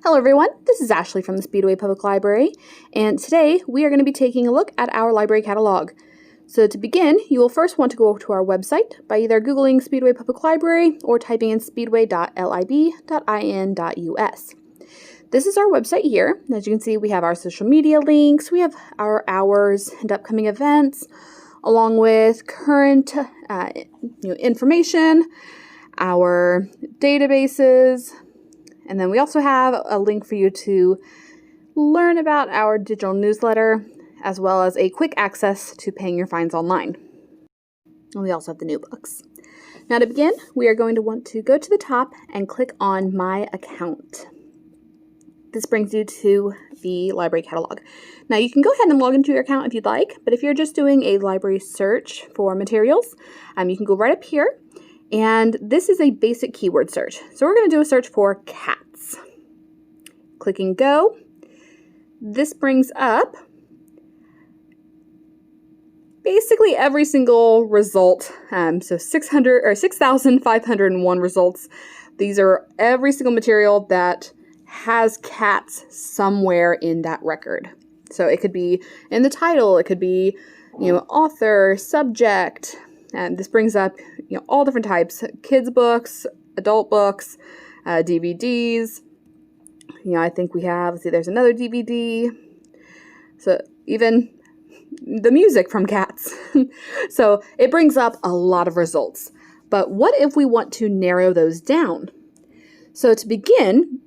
Hello everyone, this is Ashley from the Speedway Public Library, and today we are going to be taking a look at our library catalog. So to begin, you will first want to go to our website by either Googling Speedway Public Library or typing in speedway.lib.in.us. This is our website here. As you can see, we have our social media links, we have our hours and upcoming events, along with current information, our databases, and then we also have a link for you to learn about our digital newsletter, as well as a quick access to paying your fines online. And we also have the new books. Now to begin, we are going to want to go to the top and click on My Account. This brings you to the library catalog. Now you can go ahead and log into your account if you'd like, but if you're just doing a library search for materials, you can go right up here. And this is a basic keyword search. So we're going to do a search for cats. Clicking go. This brings up basically every single result. So 6,501 results. These are every single material that has cats somewhere in that record. So it could be in the title, it could be, author, subject. And this brings up, all different types: kids books, adult books, DVDs. I think we have, let's see, there's another DVD. So even the music from cats. So it brings up a lot of results. But what if we want to narrow those down? So to begin,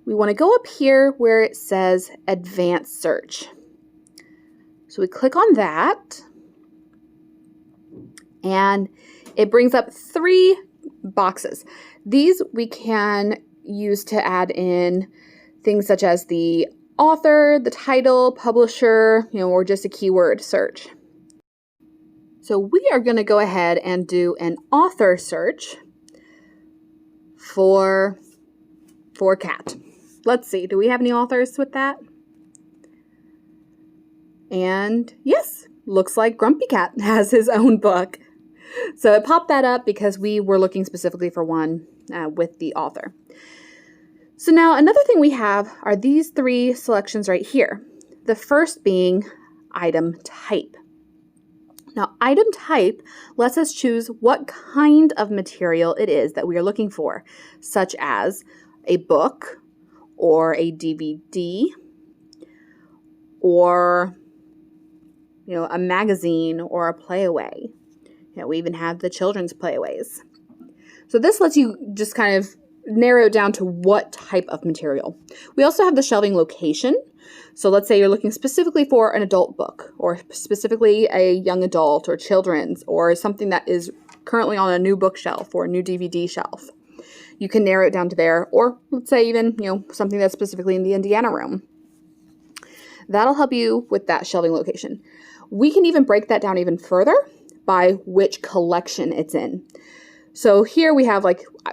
we want to go up here where it says Advanced Search. So we click on that. And it brings up 3 boxes. These we can use to add in things such as the author, the title, publisher, or just a keyword search. So we are going to go ahead and do an author search for cat. Let's see, do we have any authors with that? And yes, looks like Grumpy Cat has his own book. So it popped that up because we were looking specifically for one with the author. So now another thing we have are these 3 selections right here. The first being item type. Now item type lets us choose what kind of material it is that we are looking for, such as a book or a DVD or a magazine or a playaway. We even have the children's playaways. So this lets you just kind of narrow it down to what type of material. We also have the shelving location. So let's say you're looking specifically for an adult book, or specifically a young adult or children's, or something that is currently on a new bookshelf or a new DVD shelf. You can narrow it down to there, or let's say even, something that's specifically in the Indiana room. That'll help you with that shelving location. We can even break that down even further by which collection it's in. So here we have,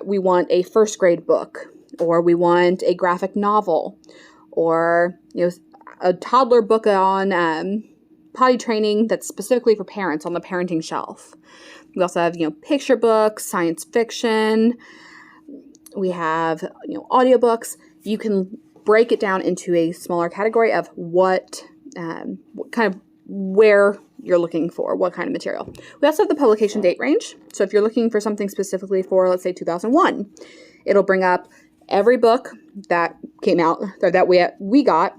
we want a first grade book, or we want a graphic novel, or a toddler book on potty training that's specifically for parents on the parenting shelf. We also have picture books, science fiction. We have audiobooks. You can break it down into a smaller category of what kind of where you're looking for, what kind of material. We also have the publication date range. So if you're looking for something specifically for, let's say, 2001, it'll bring up every book that came out, or that we got,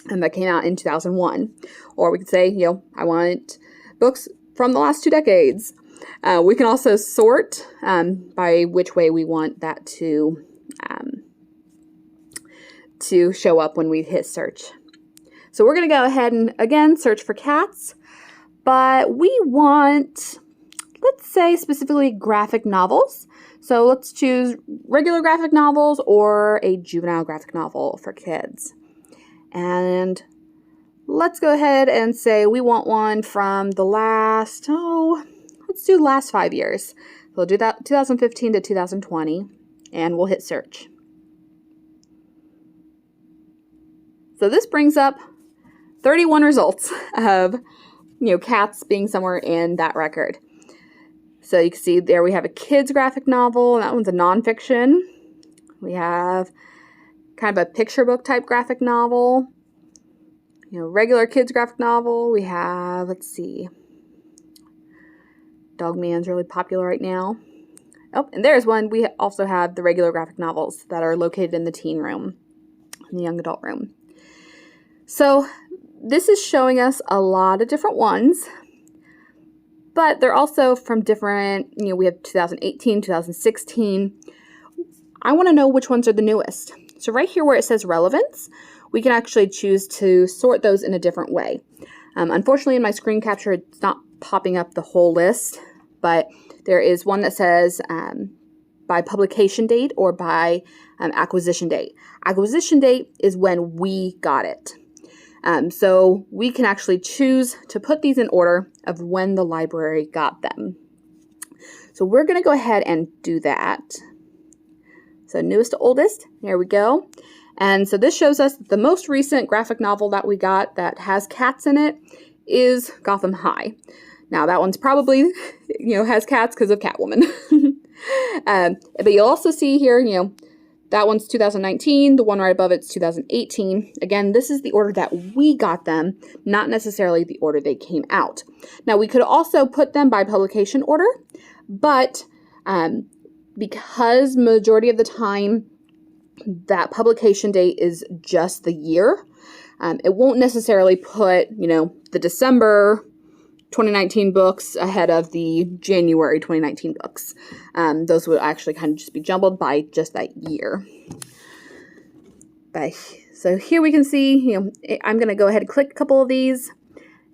and that came out in 2001. Or we could say, I want books from the last 2 decades. We can also sort by which way we want that to show up when we hit search. So we're going to go ahead and, again, search for cats, but we want, let's say, specifically graphic novels. So let's choose regular graphic novels or a juvenile graphic novel for kids. And let's go ahead and say we want one from the last, let's do the last 5 years. We'll do that 2015 to 2020, and we'll hit search. So this brings up 31 results of, cats being somewhere in that record. So you can see there we have a kids graphic novel. That one's a nonfiction. We have kind of a picture book type graphic novel. Regular kids graphic novel. We have, let's see, Dog Man's really popular right now. Oh, and there's one. We also have the regular graphic novels that are located in the teen room, in the young adult room. So this is showing us a lot of different ones, but they're also from different, we have 2018, 2016. I want to know which ones are the newest. So right here where it says relevance, we can actually choose to sort those in a different way. Unfortunately, in my screen capture, it's not popping up the whole list, but there is one that says by publication date or by acquisition date. Acquisition date is when we got it. So we can actually choose to put these in order of when the library got them. So we're going to go ahead and do that. So newest to oldest, there we go. And so this shows us that the most recent graphic novel that we got that has cats in it is Gotham High. Now that one's probably, has cats because of Catwoman. But you'll also see here, that one's 2019. The one right above it's 2018. Again, this is the order that we got them, not necessarily the order they came out. Now we could also put them by publication order, but because majority of the time that publication date is just the year, it won't necessarily put, the December 2019 books ahead of the January 2019 books. Those would actually kind of just be jumbled by just that year. So here we can see, I'm going to go ahead and click a couple of these,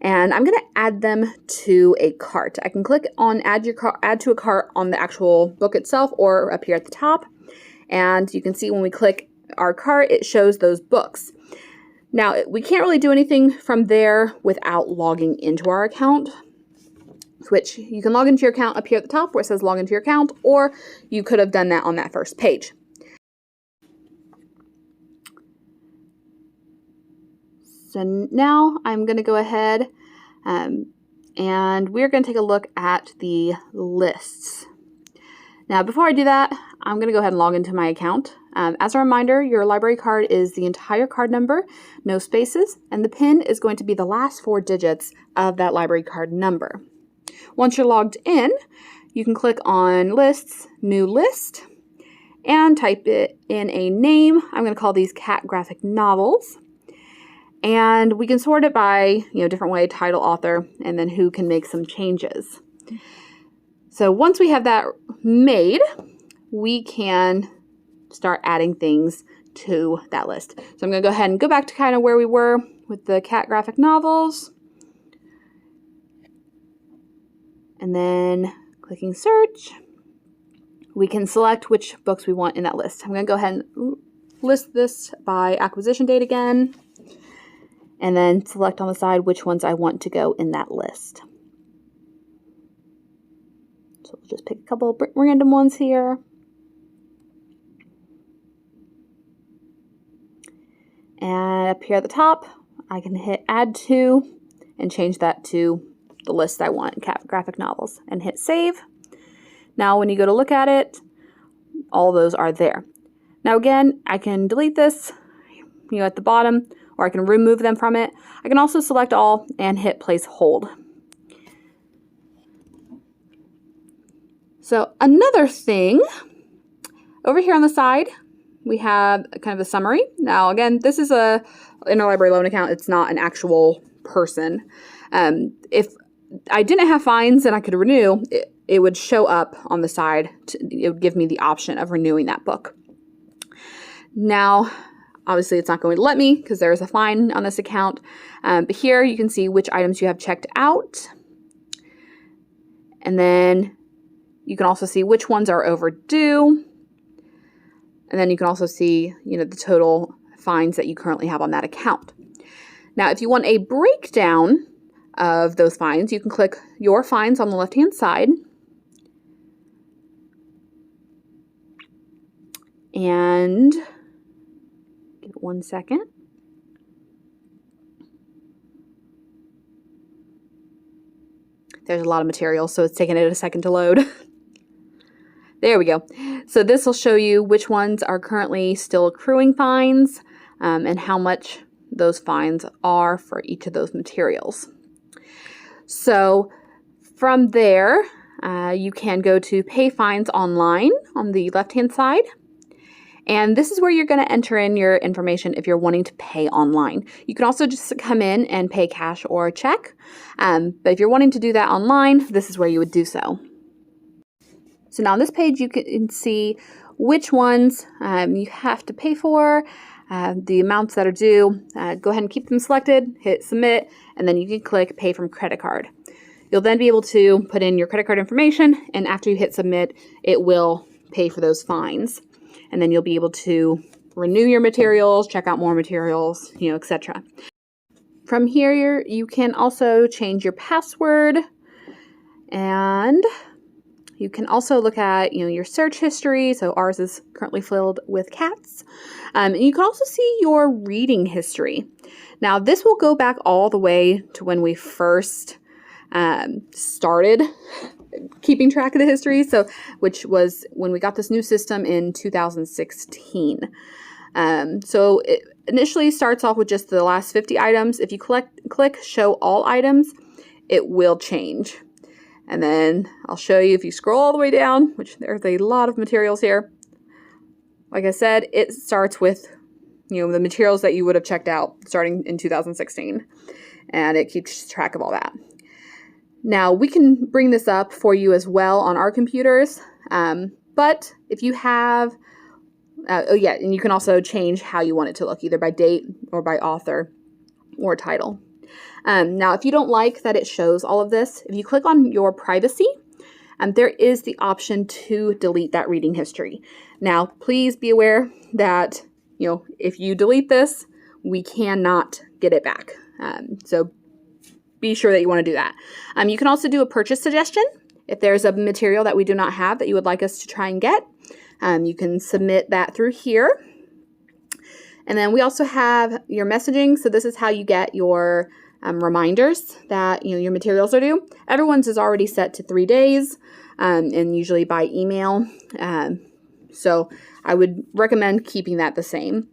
and I'm going to add them to a cart. I can click on add to a cart on the actual book itself or up here at the top. And you can see when we click our cart, it shows those books. Now, we can't really do anything from there without logging into our account, which you can log into your account up here at the top where it says log into your account, or you could have done that on that first page. So now I'm going to go ahead and we're going to take a look at the lists. Now, before I do that, I'm going to go ahead and log into my account. As a reminder, your library card is the entire card number, no spaces, and the PIN is going to be the last 4 digits of that library card number. Once you're logged in, you can click on Lists, New List, and type it in a name. I'm going to call these Cat Graphic Novels. And we can sort it by, different way, title, author, and then who can make some changes. So once we have that made, we can start adding things to that list. So I'm going to go ahead and go back to kind of where we were with the cat graphic novels. And then clicking search, we can select which books we want in that list. I'm going to go ahead and list this by acquisition date again, and then select on the side which ones I want to go in that list. So we'll just pick a couple of random ones here. And up here at the top, I can hit add to and change that to the list I want, cat graphic novels, and hit save. Now when you go to look at it, all those are there. Now again, I can delete this, at the bottom, or I can remove them from it. I can also select all and hit place hold. So another thing, over here on the side, we have kind of a summary. Now again, this is a interlibrary loan account. It's not an actual person. If I didn't have fines and I could renew, it would show up on the side. It would give me the option of renewing that book. Now, obviously it's not going to let me because there is a fine on this account. But here you can see which items you have checked out. And then you can also see which ones are overdue. And then you can also see, the total fines that you currently have on that account. Now, if you want a breakdown of those fines, you can click Your Fines on the left-hand side. And give it 1 second. There's a lot of material, so it's taking it a second to load. There we go. So this will show you which ones are currently still accruing fines and how much those fines are for each of those materials. So from there, you can go to pay fines online on the left-hand side. And this is where you're going to enter in your information if you're wanting to pay online. You can also just come in and pay cash or check. But if you're wanting to do that online, this is where you would do so. So now on this page, you can see which ones you have to pay for, the amounts that are due. Go ahead and keep them selected, hit submit, and then you can click pay from credit card. You'll then be able to put in your credit card information, and after you hit submit, it will pay for those fines. And then you'll be able to renew your materials, check out more materials, etc. From here, you can also change your password, and you can also look at, your search history. So ours is currently filled with cats. And you can also see your reading history. Now, this will go back all the way to when we first started keeping track of the history. So, which was when we got this new system in 2016. So it initially starts off with just the last 50 items. If you click show all items, it will change. And then I'll show you if you scroll all the way down, which there's a lot of materials here. Like I said, it starts with, the materials that you would have checked out starting in 2016. And it keeps track of all that. Now, we can bring this up for you as well on our computers. But if you have, and you can also change how you want it to look, either by date or by author or title. Now, if you don't like that it shows all of this, if you click on your privacy, there is the option to delete that reading history. Now, please be aware that, if you delete this, we cannot get it back. So be sure that you want to do that. You can also do a purchase suggestion. If there's a material that we do not have that you would like us to try and get, you can submit that through here. And then we also have your messaging. So this is how you get your reminders that your materials are due. Everyone's is already set to 3 days, and usually by email. So I would recommend keeping that the same.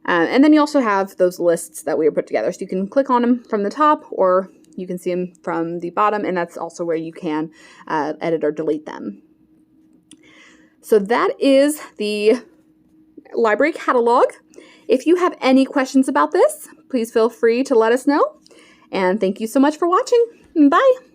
And then you also have those lists that we put together. So you can click on them from the top, or you can see them from the bottom, and that's also where you can edit or delete them. So that is the library catalog. If you have any questions about this, please feel free to let us know. And thank you so much for watching. Bye.